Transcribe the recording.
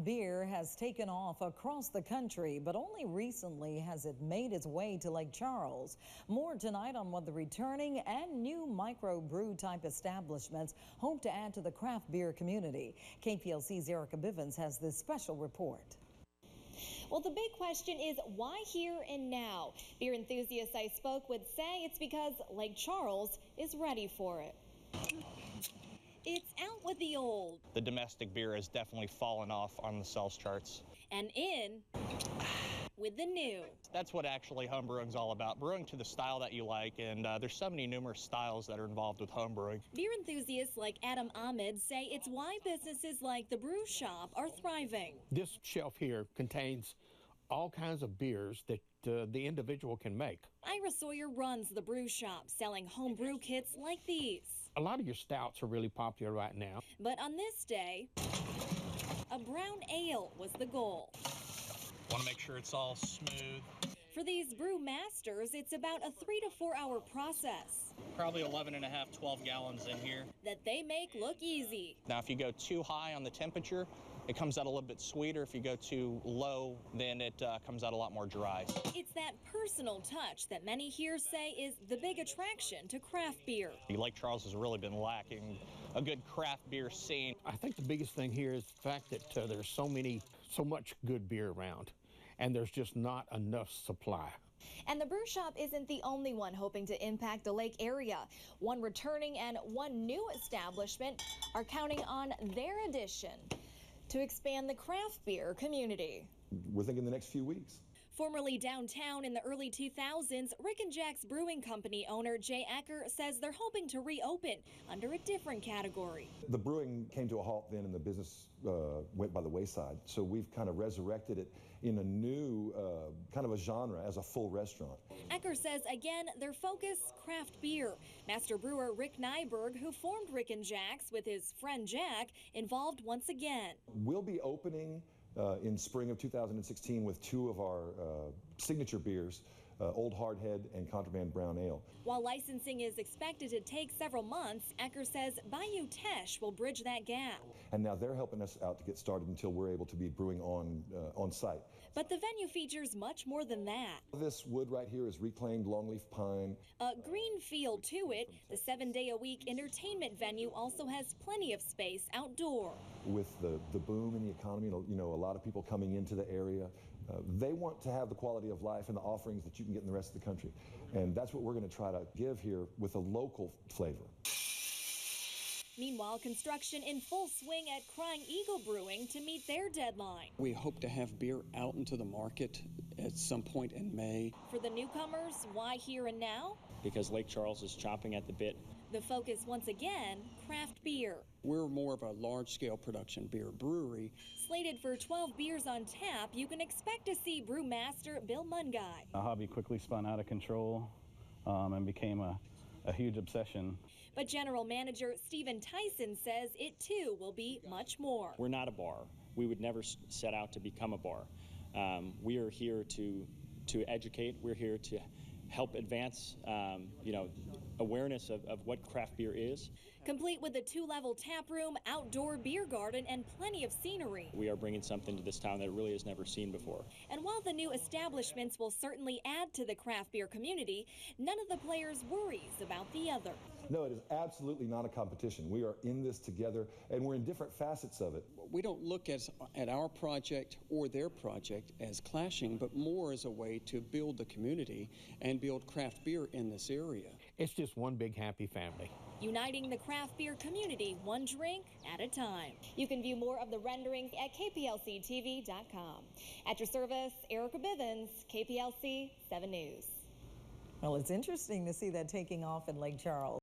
beer has taken off across the country, but only recently has it made its way to Lake Charles. More tonight on what the returning and new microbrew type establishments hope to add to the craft beer community. KPLC's Erica Bivens has this special report. Well, the big question is why here and now? Beer enthusiasts I spoke with say it's because Lake Charles is ready for it. It's out with the old. The domestic beer has definitely fallen off on the sales charts. And in with the new. That's what actually homebrewing is all about, brewing to the style that you like, and there's so many numerous styles that are involved with homebrewing. Beer enthusiasts like Adam Ahmed say it's why businesses like the Brew Shop are thriving. This shelf here contains all kinds of beers that the individual can make. Ira Sawyer runs the Brew Shop, selling home brew kits like these. A lot of your stouts are really popular right now. But on this day, a brown ale was the goal. Want to make sure it's all smooth. For these brew masters, it's about a 3 to 4 hour process. Probably 11.5, 12 gallons in here. That they make look easy. Now, if you go too high on the temperature, it comes out a little bit sweeter. If you go too low, then it comes out a lot more dry. It's that personal touch that many here say is the big attraction to craft beer. Lake Charles has really been lacking a good craft beer scene. I think the biggest thing here is the fact that there's so much good beer around, and there's just not enough supply. And the Brew Shop isn't the only one hoping to impact the lake area. One returning and one new establishment are counting on their addition to expand the craft beer community. We're thinking the next few weeks. Formerly downtown in the early 2000s, Rick and Jack's Brewing Company owner Jay Ecker says they're hoping to reopen under a different category. The brewing came to a halt then and the business went by the wayside. So we've kind of resurrected it in a new kind of a genre as a full restaurant. Ecker says again, their focus, craft beer. Master brewer Rick Nyberg, who formed Rick and Jack's with his friend Jack, involved once again. We'll be opening in spring of 2016 with two of our signature beers, Old Hardhead and Contraband Brown Ale. While licensing is expected to take several months, Ecker says Bayou Teche will bridge that gap. And now they're helping us out to get started until we're able to be brewing on site. But the venue features much more than that. This wood right here is reclaimed longleaf pine. A green feel to it. The 7-day-a-week entertainment venue also has plenty of space outdoor. With the boom in the economy, you know, a lot of people coming into the area, they want to have the quality of life and the offerings that you can get in the rest of the country. And that's what we're going to try to give here with a local flavor. Meanwhile, construction in full swing at Crying Eagle Brewing to meet their deadline. We hope to have beer out into the market at some point in May. For the newcomers, why here and now? Because Lake Charles is chomping at the bit. The focus once again, craft beer. We're more of a large-scale production beer brewery. Slated for 12 beers on tap, you can expect to see brewmaster Bill Mungai. The hobby quickly spun out of control and became a huge obsession. But General Manager Stephen Tyson says it too will be much more. We're not a bar. We would never set out to become a bar. We are here to educate. We're here to help advance, awareness of what craft beer is. Complete with a 2-level tap room, outdoor beer garden, and plenty of scenery. We are bringing something to this town that really has never seen before. And while the new establishments will certainly add to the craft beer community, none of the players worries about the other. No, it is absolutely not a competition. We are in this together, and we're in different facets of it. We don't look at our project or their project as clashing, but more as a way to build the community and build craft beer in this area. It's just one big happy family. Uniting the craft beer community one drink at a time. You can view more of the renderings at kplctv.com. At your service, Erica Bivens, KPLC 7 News. Well, it's interesting to see that taking off in Lake Charles.